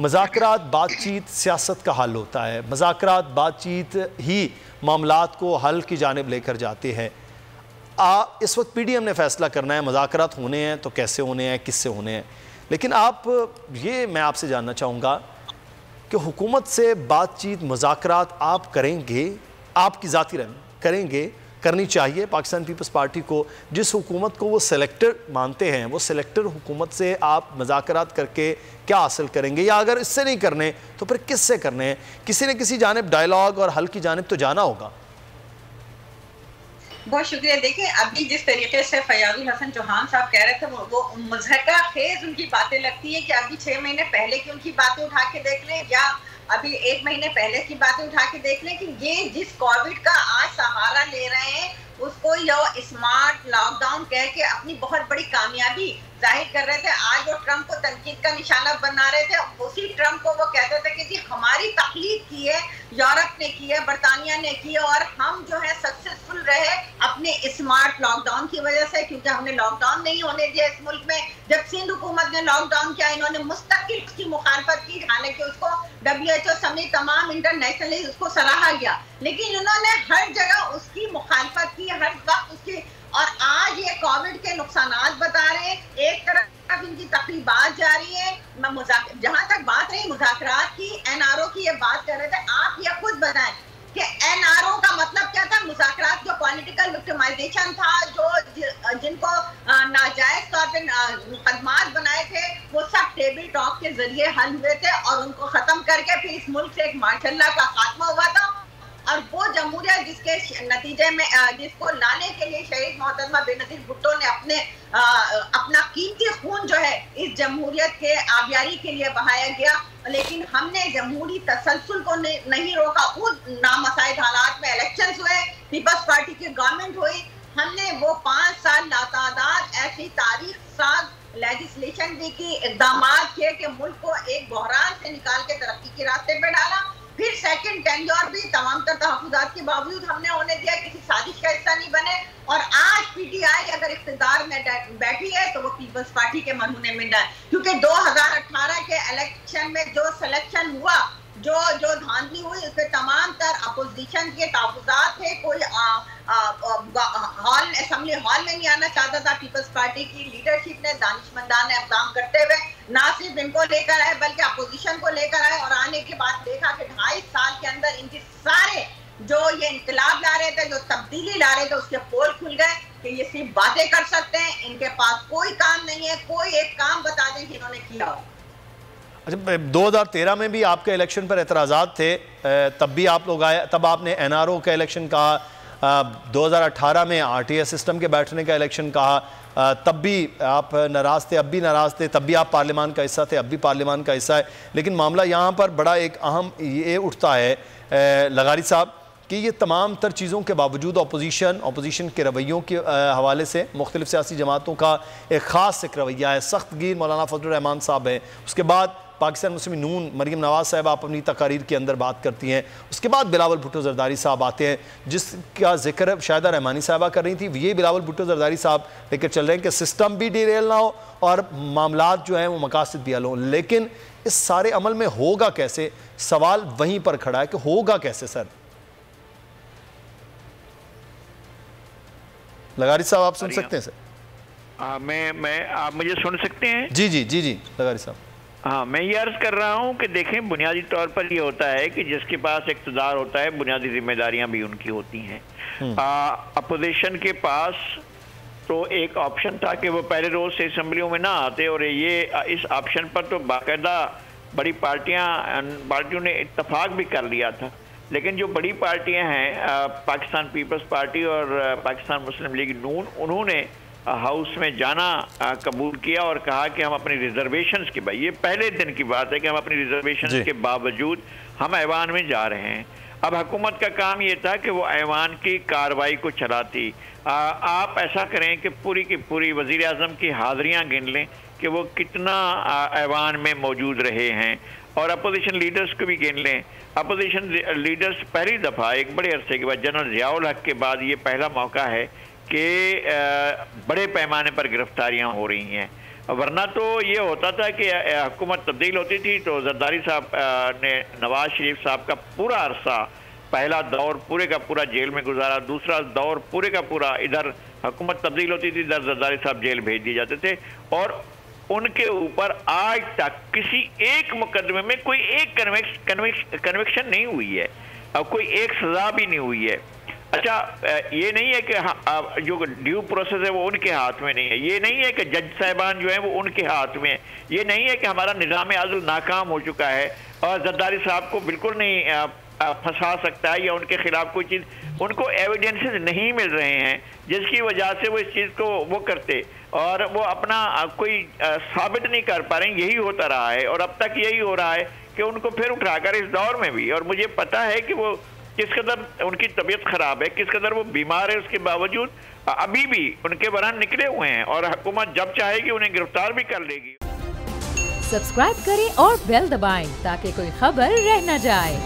مذاکرات بات چیت سیاست کا حل ہوتا ہے، مذاکرات بات چیت ہی معاملات کو حل کی جانب لے کر جاتے ہیں۔ اس وقت پی ڈی ایم نے فیصلہ کرنا ہے مذاکرات ہونے ہیں تو کیسے ہونے ہیں، کس سے ہونے ہیں، لیکن میں آپ سے جاننا چاہوں گا کہ حکومت سے بات چیت مذاکرات آپ کریں گے، آپ کی ذاتی رائے کریں گے، کرنی چاہیے پاکستان پیپلز پارٹی کو، جس حکومت کو وہ سلیکٹر مانتے ہیں، وہ سلیکٹر حکومت سے آپ مذاکرات کر کے کیا حاصل کریں گے، یا اگر اس سے نہیں کرنے تو پھر کس سے کرنے ہیں؟ کسی نہ کسی جانب ڈائیلاگ اور حل کی جانب تو جانا ہوگا۔ بہت شکریہ۔ دیکھیں ابھی جس طریقے سے فیاض الحسن چوہان صاحب کہہ رہے تھے وہ مضحکہ خیز ان کی باتیں لگتی ہیں کہ ابھی 6 مہینے پہلے کی ان کی باتیں اٹھا کے دیکھ لیں یا ابھی 1 مہینے پہلے کی باتیں اٹھا کے دیکھ لیں کہ یہ جس کووڈ کا آج سہارا لے رہے ہیں اس کو یہ اسمارٹ لاک ڈاؤن کہہ کے اپنی بہت بڑی کامیابی ظاہر کر رہے تھے۔ آج وہ ٹرمپ کو تنقید کا نشانہ بنا رہے تھے، اسی ٹرمپ کو وہ کہتے تھے کہ جی ہماری تخلیق کی ہے، یورپ نے کی ہے، برطانیہ نے کی ہے، اور ہم جو ہے سکسیسفل رہے اپنے اسمارٹ لاک ڈاؤن کی وجہ سے، کیونکہ ہم نے لاک ڈاؤن نہیں ہونے دیا اس ملک میں۔ جب سندھ حکومت نے لاک ڈاؤن کیا انہوں نے مستقل اس کی مخالفت کی، حالانکہ اس کو WHO سمیت تمام انٹرنیشنلی اس کو سراہا گیا، لیکن انہوں نے ہر جگہ اس کی مخالفت کی، ہر وقت اس کی، اور آج یہ کووڈ کے نقصانات بتا رہے ہیں۔ ایک طرف ان کی تقریبات جاری ہیں، جہاں تک بات رہی مذاکرات کی، NRO کی یہ بات کر رہے تھے، آپ یہ خود بتائیں کہ NRO کا مطلب کیا تھا؟ مذاکرات جو پولیٹیکل وکٹمائزیشن تھا، جن کو ناجائز طور پہ مقدمات بنائے تھے، وہ سب ٹیبل ٹاک کے ذریعے حل ہوئے تھے، اور ان کو ختم کر کے پھر اس ملک سے ایک ماشاء اللہ کا خاتمہ ہوا تھا۔ اور وہ جمہوریت جس کے نتیجے میں جس کو لانے کے لیے شہید محترمہ بے نظیر بھٹو نے اپنا قیمتی خون جو ہے اس جمہوریت کے آبیاری کے لیے بہایا گیا، لیکن ہم نے جمہوری تسلسل کو نہیں روکا۔ اس نامساعد حالات میں الیکشنز ہوئے، پیپلز پارٹی کی گورنمنٹ ہوئی، ہم نے وہ 5 سال لاتعداد ایسی تاریخ ساز لیجسلیشن بھی کی، اقدامات کیے کہ ملک کو ایک بحران سے نکال کے ترقی کے راستے پہ ڈالا۔ پھر سیکنڈ ٹینیور بھی تمام تر تحفظات کے باوجود ہم نے ہونے دیا، کسی سازش کا حصہ نہیں بنے، اور آج پی ٹی آئی اگر اقتدار میں بیٹھی ہے تو وہ پیپلز پارٹی کے منہ منڈا ہے، کیونکہ 2018 کے الیکشن میں جو سلیکشن ہوا، جو دھاندلی ہوئی، اس میں تمام تر اپوزیشن کے تحفظات تھے، کوئی اسمبلی ہال میں نہیں آنا چاہتا تھا۔ پیپلز پارٹی کی لیڈرشپ نے دانشمندانہ اقدام کرتے ہوئے نہ صرف ان کو لے کر آئے بلکہ اپوزیشن کو لے کر آئے، اور آنے کے بعد دیکھا کہ 2.5 سال کے اندر ان کے سارے جو یہ انقلاب لا رہے تھے، جو تبدیلی لا رہے تھے، اس کے پول کھل گئے کہ یہ صرف باتیں کر سکتے ہیں، ان کے پاس کوئی کام نہیں ہے۔ کوئی ایک کام بتا دیں کہ انہوں نے کیا ہو۔ اچھا، 2013 میں بھی آپ کے الیکشن پر اعتراضات تھے، تب بھی آپ لوگ آئے، تب آپ نے NRO کا الیکشن کہا، 2018 میں RTS سسٹم کے بیٹھنے کا الیکشن کہا، تب بھی آپ ناراض تھے، اب بھی ناراض تھے، تب بھی آپ پارلیمان کا حصہ تھے، اب بھی پارلیمان کا حصہ ہے، لیکن معاملہ یہاں پر بڑا ایک اہم یہ اٹھتا ہے لغاری صاحب کہ یہ تمام تر چیزوں کے باوجود اپوزیشن کے رویوں کے حوالے سے مختلف سیاسی جماعتوں کا ایک خاص ایک رویہ ہے، سخت گیر مولانا فضل الرحمان صاحب ہیں، اس کے بعد پاکستان مسلم نون مریم نواز صاحب آپ اپنی تقاریر کے اندر بات کرتی ہیں، اس کے بعد بلاول بھٹو زرداری صاحب آتے ہیں، جس کا ذکر شاہدہ رحمانی صاحبہ کر رہی تھی، یہ بلاول بھٹو زرداری صاحب لے کر چل رہے ہیں کہ سسٹم بھی ڈیریل نہ ہو اور معاملات جو ہیں وہ مقاصد بھی حل ہوں، لیکن اس سارے عمل میں ہوگا کیسے؟ سوال وہیں پر کھڑا ہے کہ ہوگا کیسے سر؟ لغاری صاحب آپ سن سکتے ہیں سر؟ آپ مجھے سن سکتے ہیں؟ جی لغاری صاحب۔ ہاں، میں یہ عرض کر رہا ہوں کہ دیکھیں بنیادی طور پر یہ ہوتا ہے کہ جس کے پاس اقتدار ہوتا ہے بنیادی ذمہ داریاں بھی ان کی ہوتی ہیں۔ اپوزیشن کے پاس تو ایک آپشن تھا کہ وہ پہلے روز سے اسمبلیوں میں نہ آتے، اور یہ اس آپشن پر تو باقاعدہ بڑی پارٹیوں نے اتفاق بھی کر لیا تھا، لیکن جو بڑی پارٹیاں ہیں پاکستان پیپلز پارٹی اور پاکستان مسلم لیگ نون، انہوں نے ہاؤس میں جانا قبول کیا اور کہا کہ ہم اپنی ریزرویشنز کے یہ پہلے دن کی بات ہے کہ ہم اپنی ریزرویشنز کے باوجود ہم ایوان میں جا رہے ہیں۔ اب حکومت کا کام یہ تھا کہ وہ ایوان کی کارروائی کو چلاتی۔ آپ ایسا کریں کہ پوری کی پوری وزیر اعظم کی حاضریاں گن لیں کہ وہ کتنا ایوان میں موجود رہے ہیں، اور اپوزیشن لیڈرز کو بھی گن لیں۔ اپوزیشن لیڈرز پہلی دفعہ ایک بڑے عرصے کے بعد جنرل ضیاء الحق کے بعد یہ پہلا موقع ہے کہ بڑے پیمانے پر گرفتاریاں ہو رہی ہیں۔ ورنہ تو یہ ہوتا تھا کہ حکومت تبدیل ہوتی تھی تو زرداری صاحب نے نواز شریف صاحب کا پورا عرصہ، پہلا دور پورے کا پورا جیل میں گزارا، دوسرا دور پورے کا پورا ادھر حکومت تبدیل ہوتی تھی، ادھر زرداری صاحب جیل بھیج دیے جاتے تھے، اور ان کے اوپر آج تک کسی ایک مقدمے میں کوئی ایک کنوکشن نہیں ہوئی ہے، اور کوئی ایک سزا بھی نہیں ہوئی ہے۔ اچھا، یہ نہیں ہے کہ جو ڈیو پروسیس ہے وہ ان کے ہاتھ میں نہیں ہے، یہ نہیں ہے کہ جج صاحبان جو ہیں وہ ان کے ہاتھ میں ہیں، یہ نہیں ہے کہ ہمارا نظام عدل ناکام ہو چکا ہے اور زرداری صاحب کو بالکل نہیں پھنسا سکتا ہے یا ان کے خلاف کوئی چیز، ان کو ایویڈنسز نہیں مل رہے ہیں جس کی وجہ سے وہ اس چیز کو وہ کرتے، اور وہ اپنا کوئی ثابت نہیں کر پا رہے ہیں۔ یہی ہوتا رہا ہے اور اب تک یہی ہو رہا ہے کہ ان کو پھر اٹھا کر اس دور میں بھی، اور مجھے پتا ہے کہ وہ کس قدر ان کی طبیعت خراب ہے، کس قدر وہ بیمار ہے، اس کے باوجود ابھی بھی ان کے برہان نکلے ہوئے ہیں، اور حکومت جب چاہے گی انہیں گرفتار بھی کر لے گی۔ سبسکرائب کریں اور بیل دبائیں تاکہ کوئی خبر رہ نہ جائے۔